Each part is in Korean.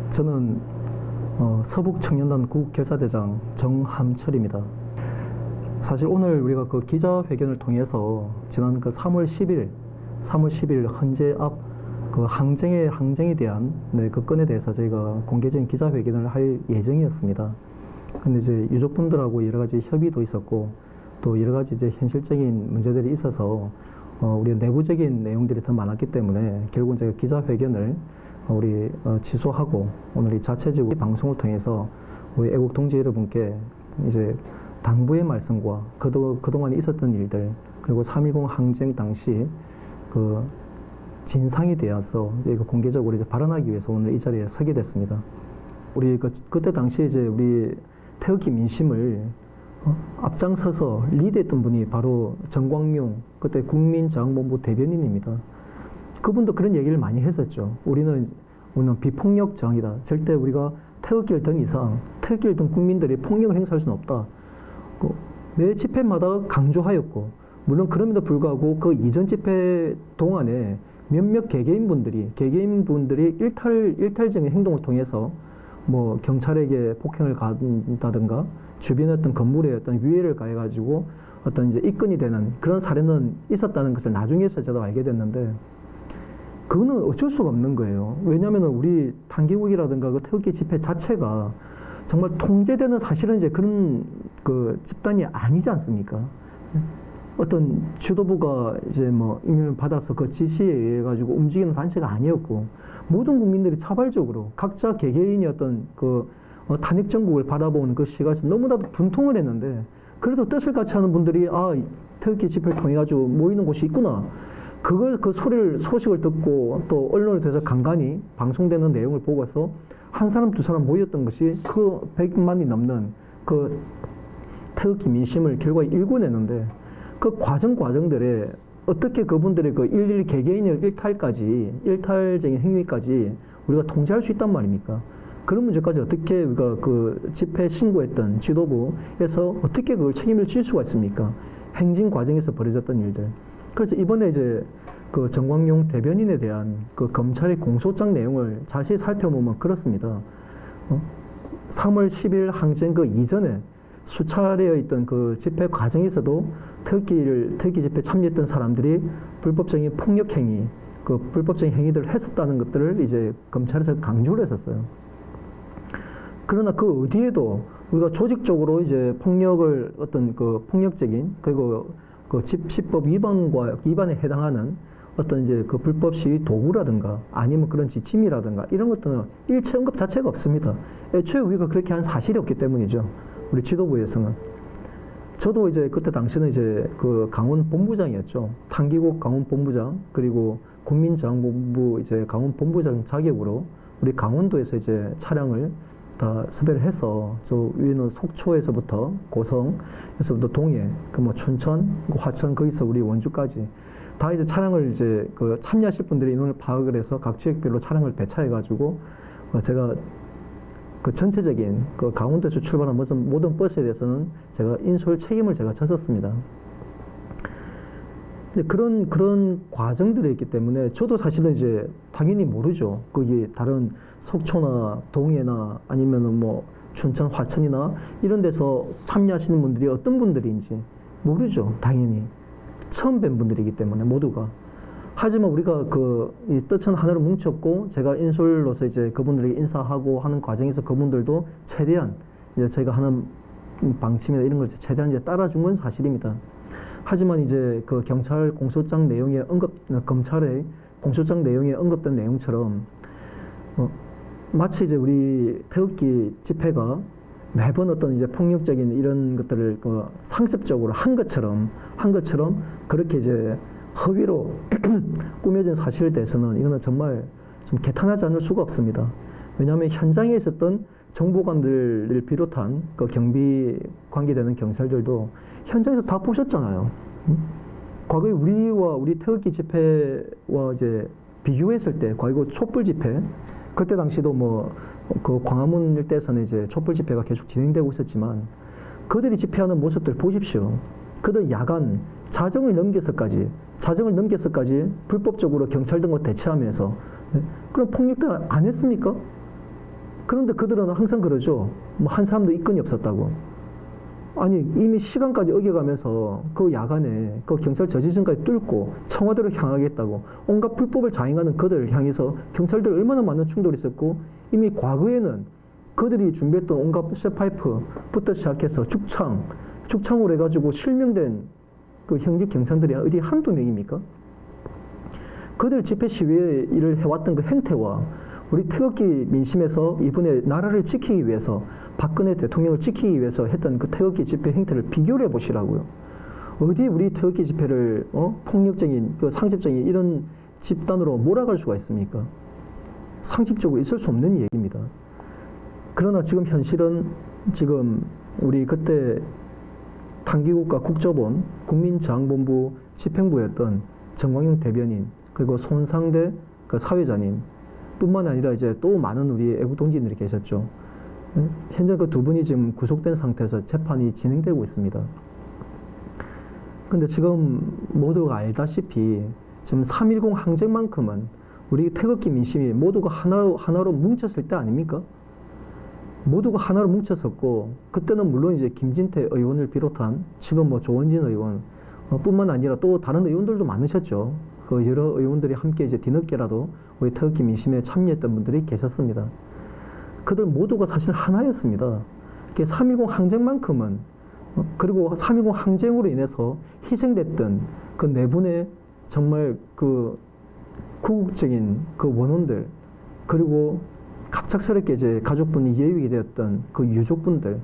저는 서북청년단 국결사대장 정함철입니다. 사실 오늘 우리가 그 기자회견을 통해서 지난 그 3월 10일 헌재 앞 그 항쟁에 대한 그 건에 대해서 저희가 공개적인 기자회견을 할 예정이었습니다. 근데 이제 유족분들하고 여러 가지 협의도 있었고 또 여러 가지 이제 현실적인 문제들이 있어서 우리 내부적인 내용들이 더 많았기 때문에 결국은 제가 기자회견을 우리 취소하고 오늘 이 자체적으로 방송을 통해서 우리 애국 동지 여러분께 이제 당부의 말씀과 그동안 있었던 일들 그리고 3.10 항쟁 당시 그 진상에 대해서 이제 공개적으로 이제 발언하기 위해서 오늘 이 자리에 서게 됐습니다. 우리 그때 당시에 이제 우리 태극기 민심을 앞장서서 리드했던 분이 바로 정광용 그때 국민저항본부 대변인입니다. 그분도 그런 얘기를 많이 했었죠. 우리는 비폭력 저항이다. 절대 우리가 태극기를 든 이상 태극기를 든 국민들이 폭력을 행사할 수는 없다. 매 집회마다 강조하였고 물론 그럼에도 불구하고 그 이전 집회 동안에 몇몇 개개인분들이 일탈적인 행동을 통해서 뭐 경찰에게 폭행을 가한다든가 주변의 어떤 건물에 어떤 위해를 가해가지고 어떤 이제 입건이 되는 그런 사례는 있었다는 것을 나중에서 저도 알게 됐는데 그거는 어쩔 수가 없는 거예요. 왜냐하면 우리 단계국이라든가 그 태극기 집회 자체가 정말 통제되는 사실은 이제 그런 그 집단이 아니지 않습니까? 어떤 지도부가 이제 뭐 임명을 받아서 그 지시에 의해 가지고 움직이는 단체가 아니었고 모든 국민들이 차발적으로 각자 개개인이 어떤 그 탄핵 정국을 바라보는 그 시각에서 너무나도 분통을 했는데 그래도 뜻을 같이 하는 분들이 태극기 집회를 통해 가지고 모이는 곳이 있구나. 그 소식을 듣고 또 언론에 대해서 간간히 방송되는 내용을 보고서 한 사람 두 사람 모였던 것이 그 100만이 넘는 그 태극기 민심을 결과에 일궈내는데 그 과정들에 어떻게 그분들의 그 일일이 개개인의 일탈적인 행위까지 우리가 통제할 수 있단 말입니까? 그런 문제까지 어떻게 우리가 그 집회 신고했던 지도부에서 어떻게 그걸 책임을 질 수가 있습니까? 행진 과정에서 벌어졌던 일들. 그래서 이번에 이제 그 정광용 대변인에 대한 그 검찰의 공소장 내용을 자세히 살펴보면 그렇습니다. 3월 10일 항쟁 그 이전에 수차례에 있던 그 집회 과정에서도 태극기 집회 참여했던 사람들이 불법적인 폭력 행위, 그 불법적인 행위들을 했었다는 것들을 이제 검찰에서 강조를 했었어요. 그러나 그 어디에도 우리가 조직적으로 이제 폭력을 어떤 그 폭력적인 그리고 그 집시법 위반에 해당하는 어떤 이제 그 불법 시위 도구라든가 아니면 그런 지침이라든가 이런 것들은 일체 언급 자체가 없습니다. 애초에 우리가 그렇게 한 사실이 없기 때문이죠. 우리 지도부에서는. 저도 이제 그때 당시는 이제 그 강원 본부장이었죠. 탄기국 강원 본부장 그리고 국민저항본부 이제 강원 본부장 자격으로 우리 강원도에서 이제 차량을 다 섭외를 해서 저 위에는 속초에서부터 고성에서부터 동해 그 뭐 춘천, 화천 거기서 우리 원주까지 다 이제 차량을 이제 그 참여하실 분들의 인원을 파악을 해서 각 지역별로 차량을 배차해 가지고 제가 그 전체적인 그 강원도에서 출발한 모든 버스에 대해서는 제가 인솔 책임을 제가 졌었습니다. 그런 과정들이 있기 때문에 저도 사실은 이제 당연히 모르죠. 거기 다른 속초나 동해나 아니면은 뭐 춘천, 화천이나 이런 데서 참여하시는 분들이 어떤 분들인지 모르죠. 당연히 처음 뵌 분들이기 때문에 모두가. 하지만 우리가 이 뜻은 하나로 뭉쳤고 제가 인솔로서 이제 그분들에게 인사하고 하는 과정에서 그분들도 최대한 이제 제가 하는 방침이나 이런 걸 최대한 이제 따라준 건 사실입니다. 하지만 이제 그 검찰의 공소장 내용에 언급된 내용처럼 마치 이제 우리 태극기 집회가 매번 어떤 이제 폭력적인 이런 것들을 상습적으로 한 것처럼 그렇게 이제 허위로 꾸며진 사실에 대해서는 이거는 정말 좀 개탄하지 않을 수가 없습니다. 왜냐하면 현장에 있었던 정보관들을 비롯한 그 경비 관계되는 경찰들도 현장에서 다 보셨잖아요. 과거에 우리 태극기 집회와 이제 비교했을 때 과거 촛불 집회 그때 당시도 뭐 그 광화문 일대에서는 이제 촛불 집회가 계속 진행되고 있었지만 그들이 집회하는 모습들 보십시오. 그들 야간 자정을 넘겨서까지 불법적으로 경찰 등과 대치하면서 그런 폭력들 안 했습니까? 그런데 그들은 항상 그러죠. 뭐 한 사람도 입건이 없었다고. 아니 이미 시간까지 어겨가면서 그 야간에 그 경찰 저지선까지 뚫고 청와대로 향하겠다고 온갖 불법을 자행하는 그들을 향해서 경찰들 얼마나 많은 충돌이 있었고, 이미 과거에는 그들이 준비했던 온갖 쇠파이프부터 시작해서 죽창으로 해가지고 실명된 그 현직 경찰들이 어디 한두 명입니까? 그들 집회 시위에 일을 해왔던 그 행태와 우리 태극기 민심에서 이번에 나라를 지키기 위해서, 박근혜 대통령을 지키기 위해서 했던 그 태극기 집회 행태를 비교를 해보시라고요. 어디 우리 태극기 집회를 폭력적인, 그 상습적인 이런 집단으로 몰아갈 수가 있습니까? 상식적으로 있을 수 없는 얘기입니다. 그러나 지금 현실은, 지금 우리 그때 탄기국가 국정원 국민저항본부 집행부였던 정광용 대변인, 그리고 손상대 그 사회자님 뿐만 아니라 이제 또 많은 우리 애국 동지들이 계셨죠. 현재 그 두 분이 지금 구속된 상태에서 재판이 진행되고 있습니다. 근데 지금 모두가 알다시피 지금 3.10 항쟁만큼은 우리 태극기 민심이 모두가 하나로 뭉쳤을 때 아닙니까? 모두가 하나로 뭉쳤었고, 그때는 물론 이제 김진태 의원을 비롯한 지금 뭐 조원진 의원 뿐만 아니라 또 다른 의원들도 많으셨죠. 그 여러 의원들이 함께 이제 뒤늦게라도 우리 태극기 민심에 참여했던 분들이 계셨습니다. 그들 모두가 사실 하나였습니다. 3.10 항쟁만큼은, 그리고 3.10 항쟁으로 인해서 희생됐던 그 네 분의 정말 그 구국적인 그 원혼들, 그리고 갑작스럽게 이제 가족분이 예외가 되었던 그 유족분들에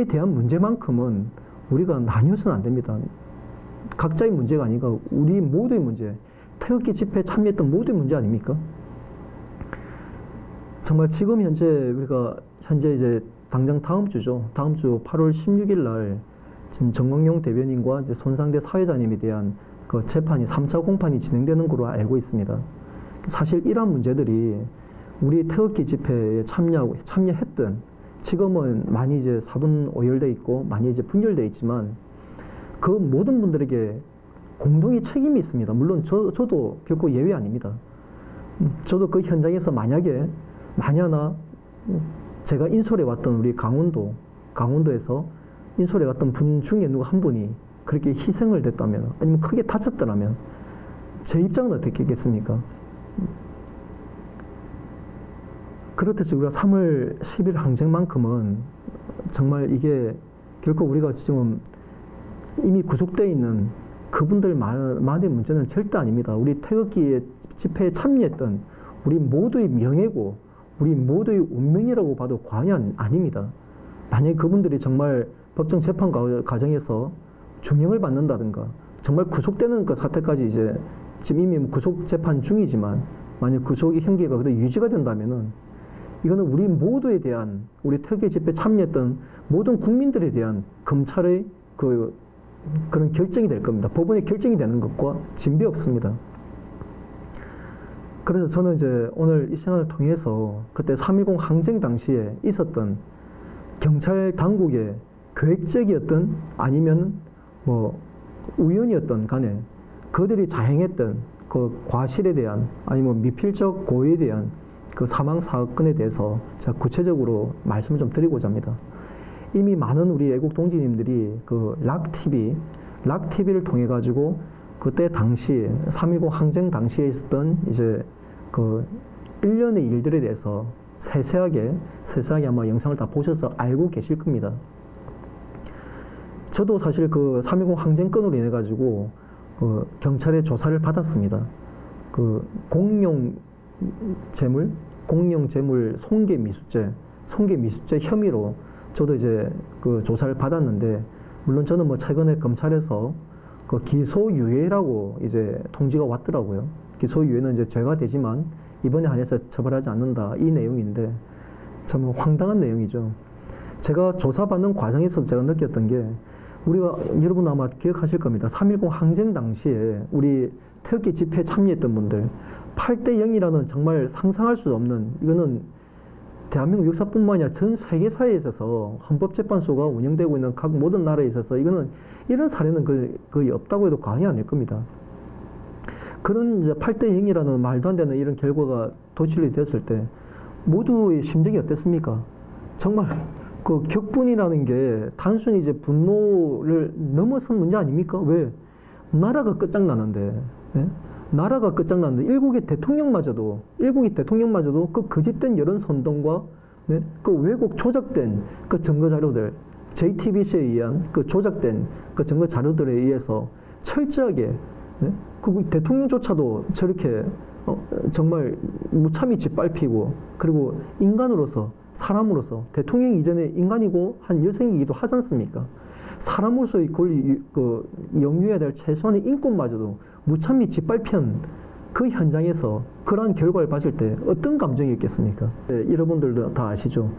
대한 문제만큼은 우리가 나뉘어서는 안 됩니다. 각자의 문제가 아니라 우리 모두의 문제, 태극기 집회에 참여했던 모두의 문제 아닙니까? 정말 지금 우리가 현재 이제 당장 다음 주죠. 다음 주 8월 16일 날 지금 정광용 대변인과 이제 손상대 사회자님에 대한 그 재판이 3차 공판이 진행되는 걸로 알고 있습니다. 사실 이러한 문제들이 우리 태극기 집회에 참여했던, 지금은 많이 이제 사분 오열돼 있고 많이 이제 분열돼 있지만 그 모든 분들에게 공동의 책임이 있습니다. 물론 저도 결코 예외 아닙니다. 저도 그 현장에서 만약에 만약나 제가 인솔해 왔던 우리 강원도에서 인솔해 왔던 분 중에 누구 한 분이 그렇게 희생을 됐다면, 아니면 크게 다쳤더라면 제 입장은 어떻게 겠습니까? 그렇듯이 우리가 3월 10일 항쟁만큼은 정말 이게 결코 우리가 지금 이미 구속되어 있는 그분들만의 문제는 절대 아닙니다. 우리 태극기 집회에 참여했던 우리 모두의 명예고 우리 모두의 운명이라고 봐도 과언이 아닙니다. 만약에 그분들이 정말 법정 재판 과정에서 중형을 받는다든가 정말 구속되는 그 사태까지 이제 지금 이미 구속 재판 중이지만 만약 구속의 형기가 그대로 유지가 된다면은 이거는 우리 모두에 대한, 우리 태극기 집회 참여했던 모든 국민들에 대한 검찰의 그런 결정이 될 겁니다. 법원의 결정이 되는 것과 진배 없습니다. 그래서 저는 이제 오늘 이 시간을 통해서 그때 3.10 항쟁 당시에 있었던 경찰 당국의 계획적이었던 아니면 뭐 우연이었던 간에 그들이 자행했던 그 과실에 대한 아니면 미필적 고의에 대한 그 사망 사건에 대해서 제가 구체적으로 말씀을 좀 드리고자 합니다. 이미 많은 우리 애국 동지님들이 그 락TV를 통해 가지고 그때 당시 3.10 항쟁 당시에 있었던 이제 그 일련의 일들에 대해서 세세하게 아마 영상을 다 보셔서 알고 계실 겁니다. 저도 사실 그 3.10 항쟁건으로 인해 가지고 경찰의 조사를 받았습니다. 그 공용 재물 손괴 미수죄 혐의로 저도 이제 그 조사를 받았는데, 물론 저는 뭐 최근에 검찰에서 그 기소유예라고 이제 통지가 왔더라고요. 기소유예는 이제 죄가 되지만 이번에 한해서 처벌하지 않는다, 이 내용인데 참 황당한 내용이죠. 제가 조사받는 과정에서 제가 느꼈던 게, 우리가 여러분 아마 기억하실 겁니다. 3.10 항쟁 당시에 우리 태극기 집회에 참여했던 분들 8대 0이라는 정말 상상할 수 없는, 이거는 대한민국 역사뿐만 아니라 전 세계사에 있어서 헌법재판소가 운영되고 있는 각 모든 나라에 있어서 이거는 이런 사례는 거의 없다고 해도 과언이 아닐 겁니다. 그런 이제 8대 0이라는 말도 안 되는 이런 결과가 도출이 되었을 때 모두의 심정이 어땠습니까? 정말 그 격분이라는 게 단순히 이제 분노를 넘어선 문제 아닙니까? 왜? 나라가 끝장나는데, 네? 나라가 끝장나는데 일국의 대통령마저도 그 거짓된 여론 선동과 네? 그 왜곡 조작된 그 증거 자료들, JTBC에 의한 그 조작된 그 증거 자료들에 의해서 철저하게 네? 그 대통령조차도 저렇게 정말 무참히 짓밟히고, 그리고 인간으로서, 사람으로서, 대통령 이전에 인간이고 한 여성이기도 하지 않습니까? 사람으로서의 권리, 그 영유해야 될 최소한의 인권마저도 무참히 짓밟힌 그 현장에서 그러한 결과를 봤을 때 어떤 감정이 있겠습니까? 네, 여러분들도 다 아시죠?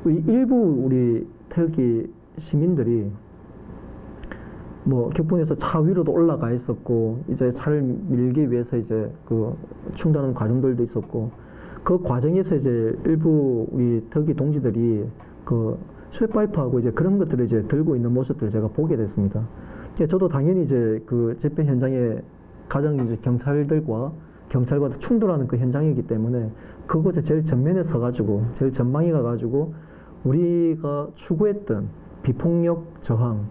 일부 우리 태극기 시민들이 뭐 격분해서 차 위로도 올라가 있었고, 이제 차를 밀기 위해서 이제 그 충돌하는 과정들도 있었고, 그 과정에서 이제 일부 우리 태극기 동지들이 그 쇠파이프하고 이제 그런 것들을 이제 들고 있는 모습들을 제가 보게 됐습니다. 저도 당연히 이제 그 집회 현장에 가장 이제 경찰과 충돌하는 그 현장이기 때문에 그곳에 제일 전면에 서가지고, 제일 전방에 가가지고 우리가 추구했던 비폭력 저항,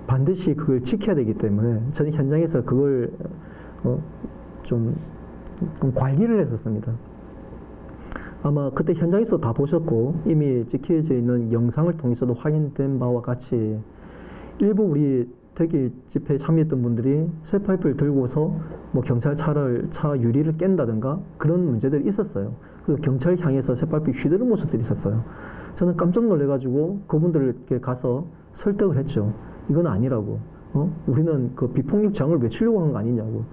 반드시 그걸 지켜야 되기 때문에 저는 현장에서 그걸 좀 관리를 했었습니다. 아마 그때 현장에서 다 보셨고 이미 찍혀져 있는 영상을 통해서도 확인된 바와 같이 일부 우리 태극기 집회에 참여했던 분들이 쇠파이프를 들고서 뭐 차 유리를 깬다든가 그런 문제들이 있었어요. 그리고 경찰 향해서 쇠파이프 휘두르는 모습들이 있었어요. 저는 깜짝 놀래가지고 그분들에게 가서 설득을 했죠. 이건 아니라고. 우리는 그 비폭력 저항을 외치려고 한 거 아니냐고.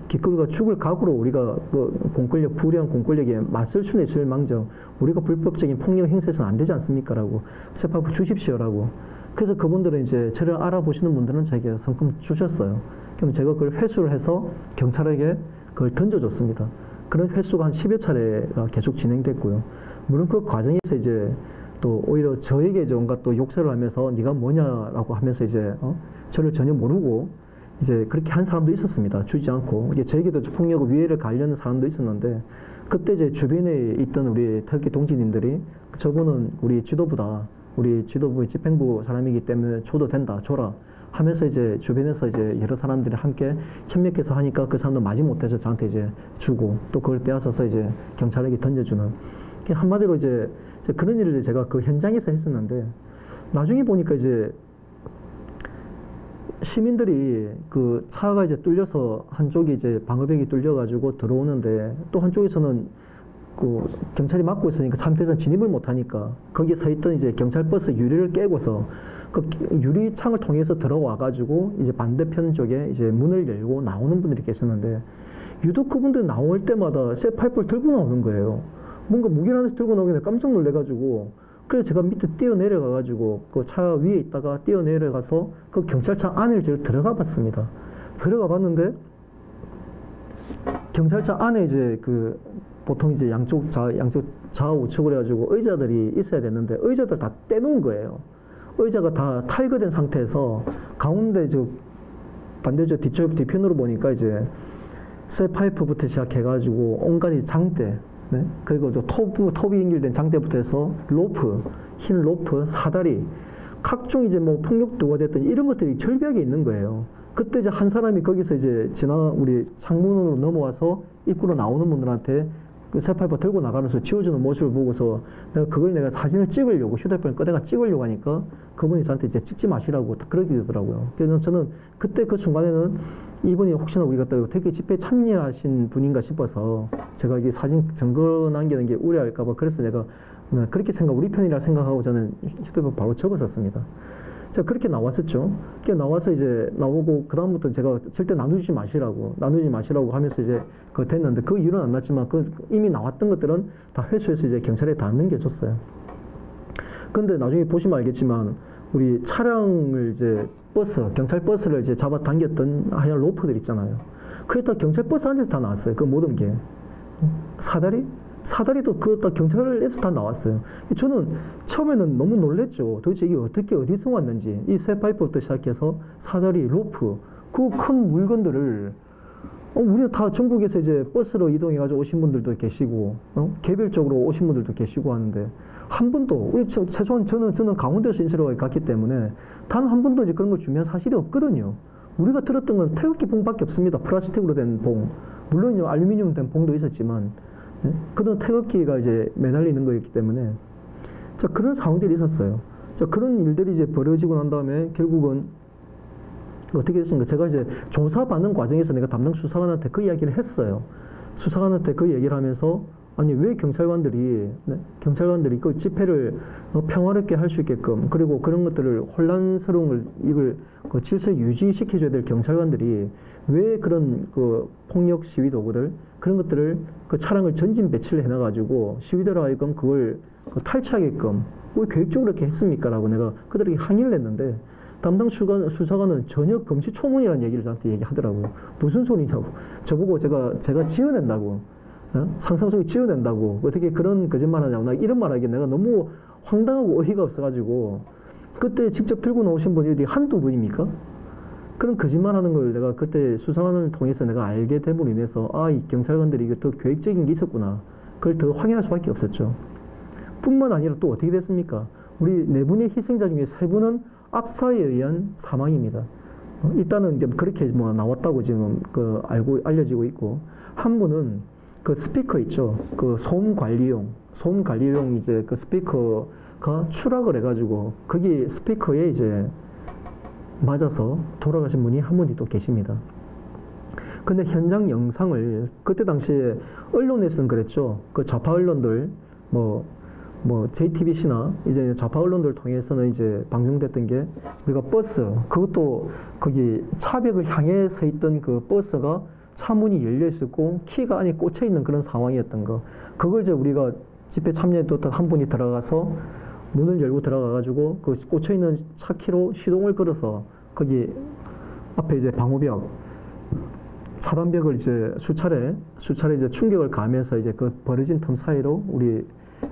기꺼이가 죽을 각오로 우리가 그 불의한 공권력에 맞설 수는 있을 망정 우리가 불법적인 폭력 행사해서는 안 되지 않습니까?라고 쇠파이프 주십시오라고. 그래서 그분들은 이제 저를 알아보시는 분들은 제게 성금 주셨어요. 그럼 제가 그걸 회수를 해서 경찰에게 그걸 던져줬습니다. 그런 회수가 한 10여 차례가 계속 진행됐고요. 물론 그 과정에서 이제 또 오히려 저에게 이제 온갖 또 욕설을 하면서 네가 뭐냐라고 하면서 이제 저를 전혀 모르고 이제 그렇게 한 사람도 있었습니다. 주지 않고. 이게 저에게도 폭력 위해를 가려는 사람도 있었는데, 그때 이제 주변에 있던 우리 태극기 동지님들이 저분은 우리 지도부다. 우리 지도부의 집행부 사람이기 때문에 줘도 된다. 줘라. 하면서 이제 주변에서 이제 여러 사람들이 함께 협력해서 하니까 그 사람도 마지못해서 저한테 이제 주고 또 그걸 빼앗아서 이제 경찰에게 던져주는. 한마디로 이제 그런 일을 제가 그 현장에서 했었는데, 나중에 보니까 이제 시민들이 그 차가 이제 뚫려서 한쪽이 이제 방어벽이 뚫려가지고 들어오는데 또 한쪽에서는 그 경찰이 막고 있으니까 참대선 진입을 못하니까 거기에 서 있던 이제 경찰 버스 유리를 깨고서 그 유리창을 통해서 들어와가지고 이제 반대편 쪽에 이제 문을 열고 나오는 분들이 계셨는데, 유독 그분들 나올 때마다 쇠파이프를 들고 나오는 거예요. 뭔가 무기를 하나씩 들고 나오길래 깜짝 놀래가지고, 그래서 제가 밑에 뛰어내려가가지고 그 차 위에 있다가 뛰어내려가서 그 경찰차 안을 제가 들어가 봤습니다. 들어가 봤는데 경찰차 안에 이제 그 보통 이제 양쪽 좌우측으로 해가지고 의자들이 있어야 되는데 의자들 다 떼놓은 거예요. 의자가 다 탈거된 상태에서 가운데 반대쪽 뒤편으로 보니까 이제 쇠파이프부터 시작해가지고 온갖 장대, 네? 그리고 또 톱이 연결된 장대부터 해서 로프, 흰 로프, 사다리, 각종 이제 뭐 폭력도가 됐던 이런 것들이 절벽에 있는 거예요. 그때 이제 한 사람이 거기서 이제 우리 창문으로 넘어와서 입구로 나오는 분들한테 그 쇠파이프 들고 나가면서 지워주는 모습을 보고서 내가 사진을 찍으려고 휴대폰을 꺼내가 찍으려고 하니까 그분이 저한테 이제 찍지 마시라고 그러게 되더라고요. 그래서 저는 그때 그 순간에는 이분이 혹시나 우리가 또 태극기 집회에 참여하신 분인가 싶어서 제가 이게 사진 증거 남기는 게 우려할까봐 그래서 제가 그렇게 우리 편이라 생각하고 저는 휴대폰 바로 접었었습니다. 제가 그렇게 나왔었죠. 그렇게 나와서 이제 나오고 그다음부터 제가 절대 나누지 마시라고 하면서 이제 그거 됐는데 그 이유는 안 났지만 그 이미 나왔던 것들은 다 회수해서 이제 경찰에 다 넘겨줬어요. 근데 나중에 보시면 알겠지만 우리 차량을 이제 경찰 버스를 이제 잡아 당겼던 하얀 로프들 있잖아요. 그게 다 경찰 버스 안에서 다 나왔어요. 그 모든 게. 사다리도 그거 다 경찰에서 다 나왔어요. 저는 처음에는 너무 놀랬죠. 도대체 이게 어디서 왔는지. 이 쇠파이프부터 시작해서 사다리, 로프, 그 큰 물건들을 우리는 다 전국에서 이제 버스로 이동해가지고 오신 분들도 계시고, 개별적으로 오신 분들도 계시고 하는데, 한 분도, 최소한 저는 강원도에서 인쇄로 갔기 때문에, 단 한 번도 이제 그런 걸 준비한 사실이 없거든요. 우리가 들었던 건 태극기 봉밖에 없습니다. 플라스틱으로 된 봉. 물론 알루미늄 된 봉도 있었지만, 그런 태극기가 이제 매달리는 거였기 때문에, 자, 그런 상황들이 있었어요. 자, 그런 일들이 이제 벌어지고 난 다음에 결국은 어떻게 됐습니까? 제가 이제 조사받는 과정에서 내가 담당 수사관한테 그 이야기를 했어요. 수사관한테 그 얘기를 하면서 아니 왜 경찰관들이 그 집회를 평화롭게 할 수 있게끔 그리고 그런 것들을 혼란스러운 걸 이걸 그 질서 유지시켜줘야 될 경찰관들이 왜 그런 그 폭력 시위 도구들 그런 것들을 그 차량을 전진 배치를 해놔가지고 시위대로 하여금 그걸 탈취하게끔 왜 계획적으로 이렇게 했습니까?라고 내가 그들에게 항의를 했는데 담당 수사관은 전혀 금시초문이라는 얘기를 저한테 얘기하더라고요. 무슨 소리냐고. 저보고 제가 지어낸다고. 상상 속에 지어낸다고. 어떻게 그런 거짓말 하냐고. 나 이런 말 하기에 내가 너무 황당하고 어이가 없어가지고 그때 직접 들고 나오신 분이 한두 분입니까? 그런 거짓말 하는 걸 내가 그때 수사관을 통해서 내가 알게 됨으로 인해서 이 경찰관들이 이게 더 계획적인 게 있었구나. 그걸 더 확인할 수밖에 없었죠. 뿐만 아니라 또 어떻게 됐습니까? 우리 4분의 희생자 중에 3분은 압사에 의한 사망입니다. 일단은 그렇게 뭐 나왔다고 지금 알려지고 있고, 한 분은 그 스피커 있죠. 그 소음 관리용 이제 그 스피커가 추락을 해가지고, 거기 스피커에 이제 맞아서 돌아가신 분이 한 분이 또 계십니다. 근데 현장 영상을 그때 당시에 언론에서는 그랬죠. 그 좌파 언론들, 뭐 JTBC나 이제 좌파 언론들 통해서는 이제 방송됐던 게 우리가 버스 그것도 거기 차벽을 향해 서 있던 그 버스가 차문이 열려 있었고 키가 안에 꽂혀 있는 그런 상황이었던 거 그걸 이제 우리가 집회 참여했던 한 분이 들어가서 문을 열고 들어가가지고 그 꽂혀 있는 차 키로 시동을 걸어서 거기 앞에 이제 방호벽 차단벽을 이제 수차례 이제 충격을 가하면서 이제 그 벌어진 틈 사이로 우리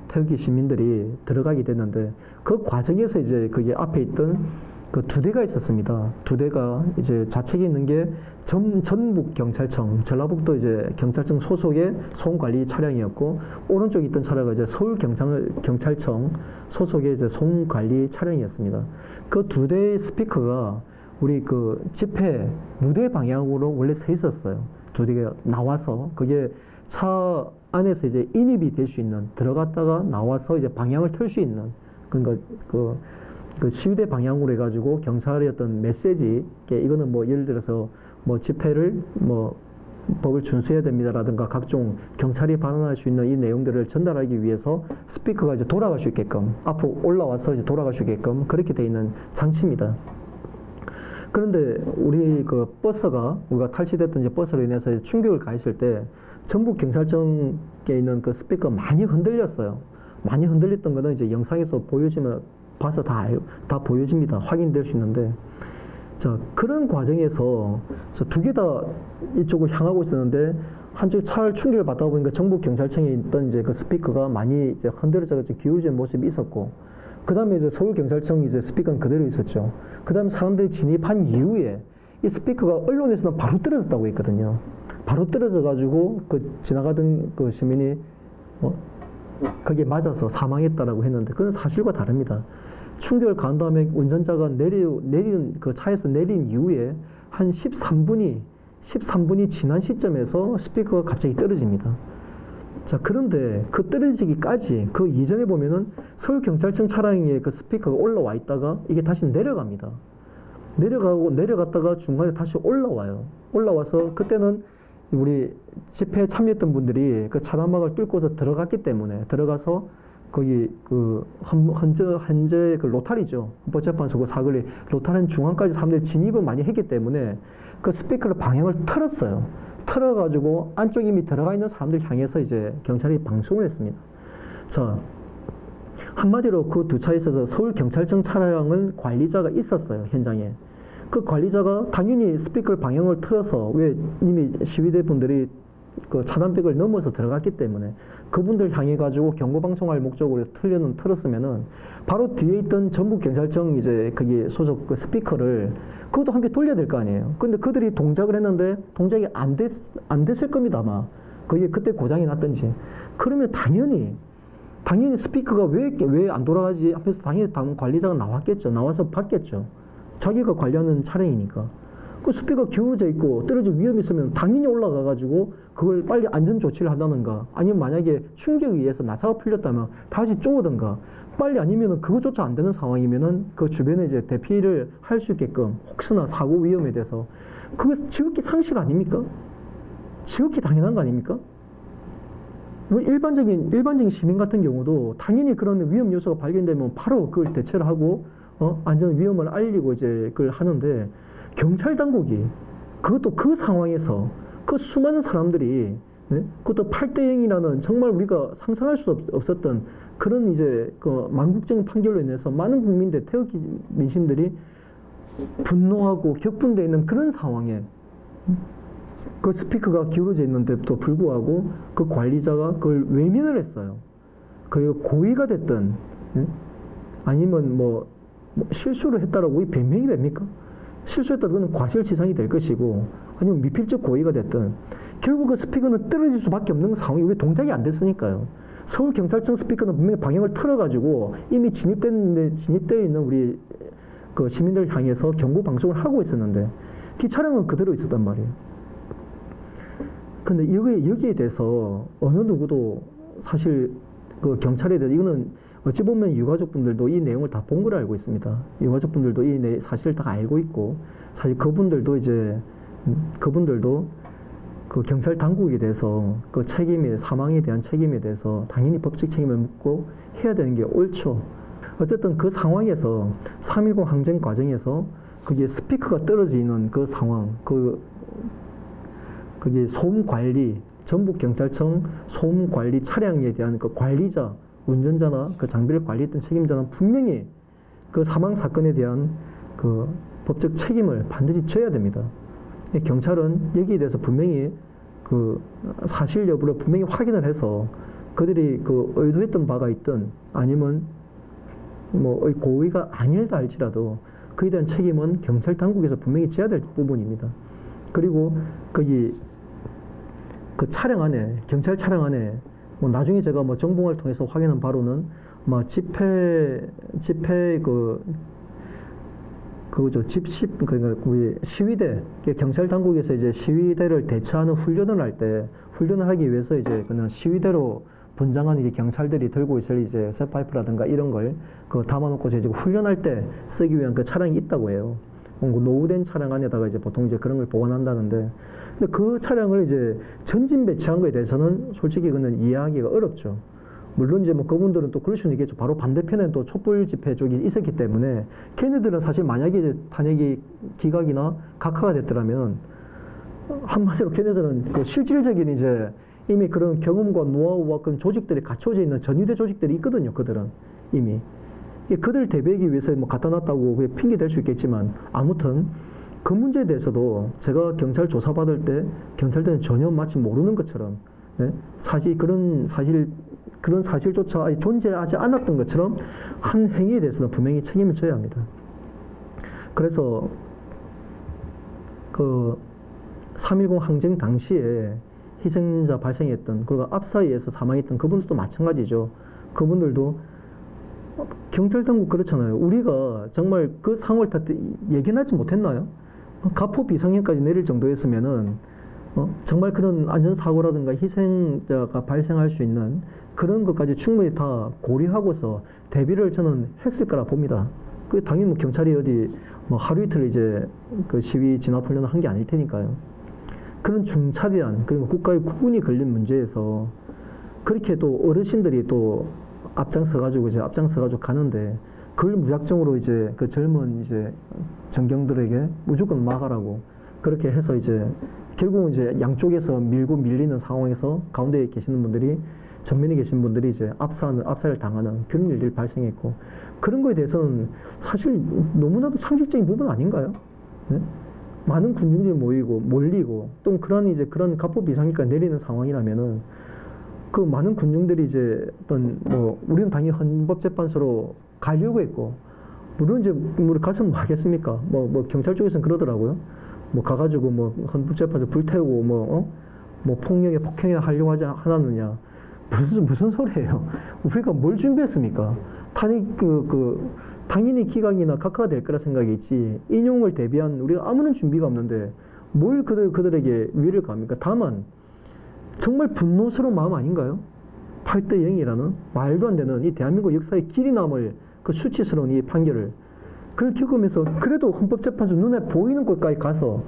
태극기 시민들이 들어가게 됐는데 그 과정에서 이제 거기 앞에 있던 그 2대가 있었습니다. 2대가 이제 좌측에 있는 게 전북 경찰청, 전라북도 이제 경찰청 소속의 소음관리 차량이었고 오른쪽에 있던 차량은 이제 서울 경찰청 소속의 이제 소음관리 차량이었습니다. 그 2대의 스피커가 우리 그 집회 무대 방향으로 원래 서 있었어요. 2대가 나와서 그게 차 안에서 이제 인입이 될 수 있는 들어갔다가 나와서 이제 방향을 틀 수 있는 그러니까 그 시위대 방향으로 해가지고 경찰의 어떤 메시지 이거는 뭐 예를 들어서 뭐 집회를 뭐 법을 준수해야 됩니다라든가 각종 경찰이 발언할 수 있는 이 내용들을 전달하기 위해서 스피커가 이제 돌아갈 수 있게끔 앞으로 올라와서 이제 돌아갈 수 있게끔 그렇게 돼 있는 장치입니다. 그런데 우리 그 버스가 우리가 탈취됐던 이제 버스로 인해서 충격을 가했을 때 전북 경찰청에 있는 그 스피커 많이 흔들렸어요. 많이 흔들렸던 거는 이제 영상에서 보여지면 봐서 다 보여집니다. 확인될 수 있는데 자 그런 과정에서 저 2개 다 이쪽을 향하고 있었는데 한쪽 차를 충격을 받다 보니까 전북 경찰청에 있던 이제 그 스피커가 많이 이제 흔들어져서 기울어진 모습이 있었고 그 다음에 이제 서울 경찰청 이제 스피커는 그대로 있었죠. 그 다음에 사람들이 진입한 이후에 이 스피커가 언론에서는 바로 떨어졌다고 했거든요. 바로 떨어져가지고 그 지나가던 그 시민이 거기에 맞아서 사망했다라고 했는데 그건 사실과 다릅니다. 충격을 가한 다음에 운전자가 내린 그 차에서 내린 이후에 한 13분이 지난 시점에서 스피커가 갑자기 떨어집니다. 자, 그런데 그 떨어지기까지 그 이전에 보면은 서울경찰청 차량에 그 스피커가 올라와 있다가 이게 다시 내려갑니다. 내려갔다가 중간에 다시 올라와요. 올라와서 그때는 우리 집회에 참여했던 분들이 그 차단막을 뚫고서 들어갔기 때문에 들어가서 거기 그 현재 그 로타리죠. 헌법재판소 그 사거리 로타리 중앙까지 사람들이 진입을 많이 했기 때문에 그 스피커를 방향을 틀었어요. 틀어가지고 안쪽 이미 들어가 있는 사람들 향해서 이제 경찰이 방송을 했습니다. 자, 한마디로 그 두 차에 있어서 서울경찰청 차량은 관리자가 있었어요, 현장에. 그 관리자가 당연히 스피커를 방향을 틀어서 왜 이미 시위대 분들이 그 차단벽을 넘어서 들어갔기 때문에 그분들 향해 가지고 경고 방송할 목적으로 틀었으면은 바로 뒤에 있던 전북 경찰청 이제 거기 소속 그 스피커를 그것도 함께 돌려야 될 거 아니에요. 근데 그들이 동작을 했는데 동작이 안 됐을 겁니다 아마. 그게 그때 고장이 났든지. 그러면 당연히 스피커가 왜 안 돌아가지 하면서 당연히 다음 관리자가 나왔겠죠. 나와서 봤겠죠. 자기가 관리하는 차량이니까. 그 스피커가 기울어져 있고 떨어질 위험이 있으면 당연히 올라가가지고 그걸 빨리 안전 조치를 한다든가, 아니면 만약에 충격에 의해서 나사가 풀렸다면 다시 쪼으든가, 빨리, 아니면은 그것조차 안 되는 상황이면은 그 주변에 이제 대피를 할 수 있게끔, 혹시나 사고 위험에 대해서, 그거 지극히 상식 아닙니까? 지극히 당연한 거 아닙니까? 뭐 일반적인 시민 같은 경우도 당연히 그런 위험 요소가 발견되면 바로 그걸 대처를 하고 안전 위험을 알리고 이제 그걸 하는데, 경찰 당국이 그것도 그 상황에서 그 수많은 사람들이, 네? 그것도 8대 0이라는 정말 우리가 상상할 수 없었던 그런 이제 그 만국적 판결로 인해서 많은 국민들, 태극기 민심들이 분노하고 격분되어 있는 그런 상황에 그 스피커가 기울어져 있는데도 불구하고 그 관리자가 그걸 외면을 했어요. 그 고의가 됐든, 네? 아니면 뭐 실수를 했다라고 이 변명이 됩니까? 실수했다, 그건 과실치상이 될 것이고, 아니면 미필적 고의가 됐든 결국 그 스피커는 떨어질 수밖에 없는 상황이, 왜 동작이 안 됐으니까요. 서울경찰청 스피커는 분명히 방향을 틀어가지고 이미 진입되어 있는 우리 그 시민들 향해서 경고 방송을 하고 있었는데 그 차량은 그대로 있었단 말이에요. 근데 여기에 대해서 어느 누구도 사실 그 경찰에 대해서, 이거는 어찌 보면 유가족분들도 이 내용을 다 본 걸 알고 있습니다. 유가족분들도 이 사실을 다 알고 있고, 사실 그분들도 그 경찰 당국에 대해서 그 사망에 대한 책임에 대해서 당연히 법적 책임을 묻고 해야 되는 게 옳죠. 어쨌든 그 상황에서 3.10 항쟁 과정에서 그게 스피커가 떨어지는 그 상황, 그게 소음관리, 전북경찰청 소음관리 차량에 대한 그 관리자, 운전자나 그 장비를 관리했던 책임자는 분명히 그 사망 사건에 대한 그 법적 책임을 반드시 져야 됩니다. 경찰은 여기에 대해서 분명히 그 사실 여부를 분명히 확인을 해서 그들이 그 의도했던 바가 있든 아니면 뭐 고의가 아닐다 할지라도 그에 대한 책임은 경찰 당국에서 분명히 져야 될 부분입니다. 그리고 거기 그 차량 안에, 경찰 차량 안에 뭐 나중에 제가 뭐 정보를 통해서 확인한 바로는 뭐 그러니까 우리 시위대, 경찰 당국에서 이제 시위대를 대처하는 훈련을 하기 위해서 이제 그냥 시위대로 분장한 이제 경찰들이 들고 있을 이제 쇠파이프라든가 이런 걸 그 담아놓고 이제 훈련할 때 쓰기 위한 그 차량이 있다고 해요. 노후된 차량 안에다가 이제 보통 이제 그런 걸 보관한다는데, 근데 그 차량을 이제 전진 배치한 거에 대해서는 솔직히 그는 이해하기가 어렵죠. 물론 이제 뭐 그분들은 또 그럴 수는 있겠죠. 바로 반대편에 또 촛불 집회 쪽이 있었기 때문에 걔네들은 사실 만약에 이제 탄핵이 기각이나 각하가 됐더라면 한마디로 걔네들은 그 실질적인 이제 이미 그런 경험과 노하우와 그런 조직들이 갖춰져 있는 전위대 조직들이 있거든요. 그들은 이미. 그들 대비하기 위해서 뭐 갖다 놨다고 그게 핑계 댈 수 있겠지만, 아무튼 그 문제에 대해서도 제가 경찰 조사받을 때 경찰들은 전혀 마치 모르는 것처럼, 네? 그런 사실조차 존재하지 않았던 것처럼 한 행위에 대해서는 분명히 책임을 져야 합니다. 그래서 그 3.10 항쟁 당시에 희생자 발생했던, 그리고 압사에 의해서 사망했던 그분들도 마찬가지죠. 그분들도 경찰 당국 그렇잖아요. 우리가 정말 그 상황을 다 예견하지 못했나요? 가포 비상행까지 내릴 정도였으면은 정말 그런 안전사고라든가 희생자가 발생할 수 있는 그런 것까지 충분히 다 고려하고서 대비를 저는 했을 거라 봅니다. 그 당연히 뭐 경찰이 어디 뭐 하루 이틀 이제 그 시위 진압 훈련을 한 게 아닐 테니까요. 그런 중차대한, 그리고 국가의 국운이 걸린 문제에서 그렇게 또 어르신들이 또 앞장서가지고 가는데, 그걸 무작정으로 이제 그 젊은 이제 전경들에게 무조건 막아라고 그렇게 해서 이제 결국은 이제 양쪽에서 밀고 밀리는 상황에서 가운데에 계시는 분들이, 전면에 계신 분들이 이제 압살을 당하는 그런 일들이 발생했고, 그런 거에 대해서는 사실 너무나도 상식적인 부분 아닌가요? 네? 많은 군중들이 몰리고 또 그런 가포 비상기까지 내리는 상황이라면은 그 많은 군중들이 이제 어떤 뭐 우리는 당연히 헌법재판소로 가려고 했고, 물론 이제 우리 가서 뭐 하겠습니까? 뭐 경찰 쪽에서는 그러더라고요. 뭐 가가지고 뭐 헌법재판소 불태우고 뭐 폭행에 하려고 하지 않았느냐. 무슨 소리예요? 우리가 뭘 준비했습니까? 당연히 기각이나 각하가 될 거라 생각이 있지, 인용을 대비한 우리가 아무런 준비가 없는데 뭘 그들에게 위해를 가합니까? 다만 정말 분노스러운 마음 아닌가요? 8대 0이라는 말도 안 되는 이 대한민국 역사에 길이 남을 그 수치스러운 이 판결을, 그걸 겪으면서 그래도 헌법재판소 눈에 보이는 곳까지 가서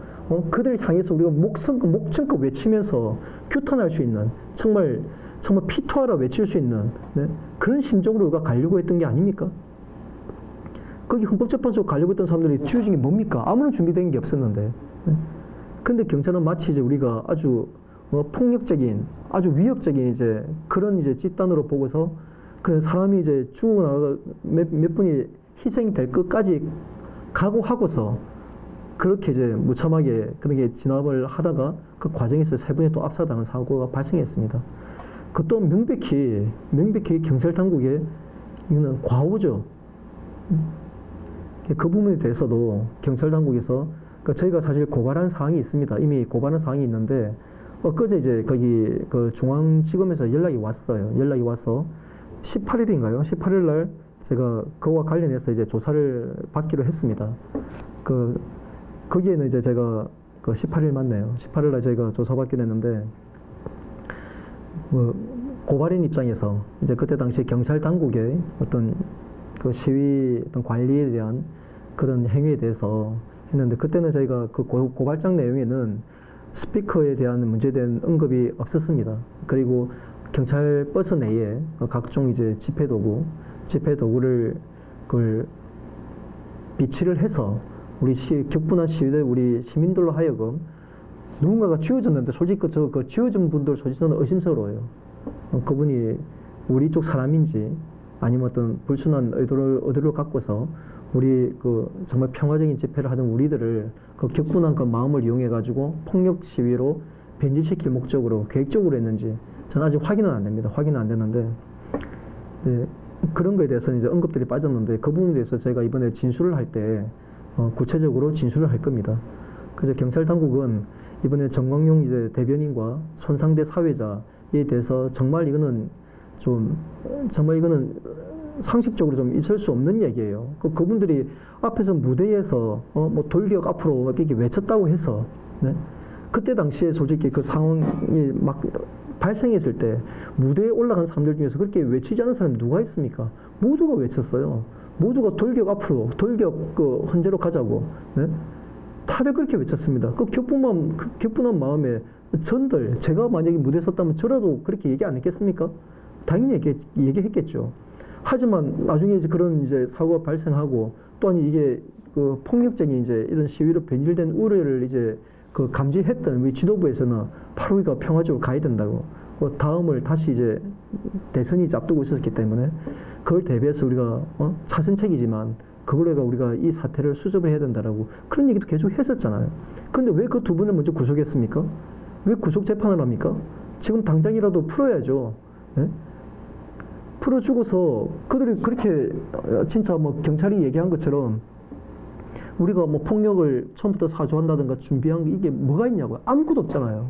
그들을 향해서 우리가 목청껏 외치면서 규탄할 수 있는, 정말 피토하라 외칠 수 있는, 네? 그런 심정으로 우리가 가려고 했던 게 아닙니까? 거기 헌법재판소 가려고 했던 사람들이 주어진 게 뭡니까? 아무런 준비된 게 없었는데. 네? 근데 경찰은 마치 이제 우리가 아주 폭력적인, 아주 위협적인 이제 그런 이제 집단으로 보고서, 그런 사람이 이제 죽고 나가 몇 분이 희생이 될 것까지 각오하고서 그렇게 이제 무참하게 그렇게 진압을 하다가 그 과정에서 3분이 또 압사당한 사고가 발생했습니다. 그것도 명백히 경찰 당국의 이거는 과오죠. 그 부분에 대해서도 경찰 당국에서, 그러니까 저희가 사실 고발한 사항이 있습니다. 이미 고발한 사항이 있는데, 엊그제 이제 거기 그 중앙지검에서 연락이 왔어요. 연락이 와서 18일인가요? 18일 날 제가 그와 관련해서 이제 조사를 받기로 했습니다. 거기에는 이제 제가 18일 맞네요. 18일 날 저희가 조사받기로 했는데, 고발인 입장에서 이제 그때 당시 경찰 당국의 어떤 그 시위 어떤 관리에 대한 그런 행위에 대해서 했는데, 그때는 저희가 그 고발장 내용에는 스피커에 대한 문제에 대한 언급이 없었습니다. 그리고 경찰 버스 내에 각종 이제 집회도구를 그걸 비치를 해서 우리 격분한 시위대 우리 시민들로 하여금 누군가가 쥐어줬는데, 솔직히 그 쥐어준 분들 솔직히 저는 의심스러워요. 그분이 우리 쪽 사람인지 아니면 어떤 불순한 의도를 갖고서 우리 정말 평화적인 집회를 하던 우리들을 그 격분한 그 마음을 이용해 가지고 폭력 시위로 변질시킬 목적으로 계획적으로 했는지 저는 아직 확인은 안 됩니다. 확인은 안 되는데, 네, 그런 거에 대해서는 이제 언급들이 빠졌는데, 그 부분에 대해서 제가 이번에 진술을 할 때 구체적으로 진술을 할 겁니다. 그래서 경찰 당국은 이번에 정광용 이제 대변인과 손상대 사회자에 대해서 정말 이거는 상식적으로 좀 있을 수 없는 얘기예요. 그분들이 앞에서 무대에서 뭐 돌격 앞으로 막 이렇게 외쳤다고 해서, 네? 그때 당시에 솔직히 그 상황이 막 발생했을 때 무대에 올라간 사람들 중에서 그렇게 외치지 않은 사람이 누가 있습니까? 모두가 외쳤어요. 모두가 돌격 앞으로, 돌격 헌재로 가자고, 네? 다들 그렇게 외쳤습니다. 그 격분한 마음에 제가 만약에 무대에 섰다면 저라도 그렇게 얘기 안 했겠습니까? 당연히 얘기했겠죠. 하지만 나중에 이제 그런 이제 사고가 발생하고, 또한 이게 그 폭력적인 이제 이런 시위로 변질된 우려를 이제 감지했던 우리 지도부에서는 바로 우리가 평화적으로 가야 된다고, 다음을 다시 이제 대선이 이제 앞두고 있었기 때문에 그걸 대비해서 우리가 차선책이지만 그걸로 우리가 이 사태를 수습을 해야 된다라고 그런 얘기도 계속 했었잖아요. 그런데 왜 그 두 분을 먼저 구속했습니까? 왜 구속 재판을 합니까? 지금 당장이라도 풀어야죠. 네? 풀어주고서 그들이 그렇게 진짜 뭐 경찰이 얘기한 것처럼 우리가 뭐 폭력을 처음부터 사주한다든가 준비한 게 이게 뭐가 있냐고요. 아무것도 없잖아요.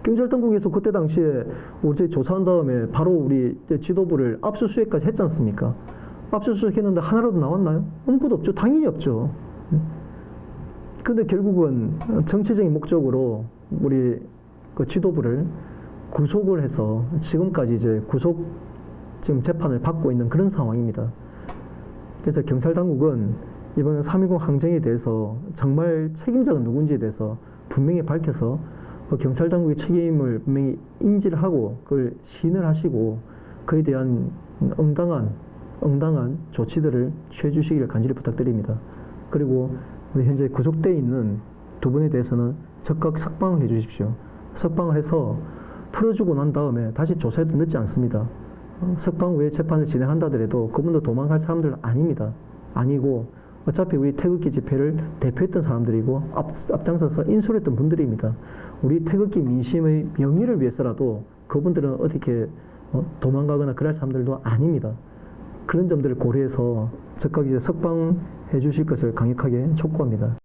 경찰 당국에서 그때 당시에 어제 조사한 다음에 바로 우리 지도부를 압수수색까지 했지 않습니까? 압수수색 했는데 하나라도 나왔나요? 아무것도 없죠. 당연히 없죠. 근데 결국은 정치적인 목적으로 우리 그 지도부를 구속을 해서 지금까지 이제 지금 재판을 받고 있는 그런 상황입니다. 그래서 경찰 당국은 이번 3.10 항쟁에 대해서 정말 책임자가 누군지에 대해서 분명히 밝혀서 그 경찰 당국의 책임을 분명히 인지를 하고 그걸 시인을 하시고 그에 대한 응당한 조치들을 취해 주시기를 간절히 부탁드립니다. 그리고 우리 현재 구속되어 있는 두 분에 대해서는 적극 석방을 해 주십시오. 석방을 해서 풀어주고 난 다음에 다시 조사해도 늦지 않습니다. 석방 외에 재판을 진행한다더라도 그분도 도망갈 사람들 아닙니다. 아니고 어차피 우리 태극기 집회를 대표했던 사람들이고 앞장서서 인솔했던 분들입니다. 우리 태극기 민심의 명예를 위해서라도 그분들은 어떻게 도망가거나 그럴 사람들도 아닙니다. 그런 점들을 고려해서 즉각 이제 석방해 주실 것을 강력하게 촉구합니다.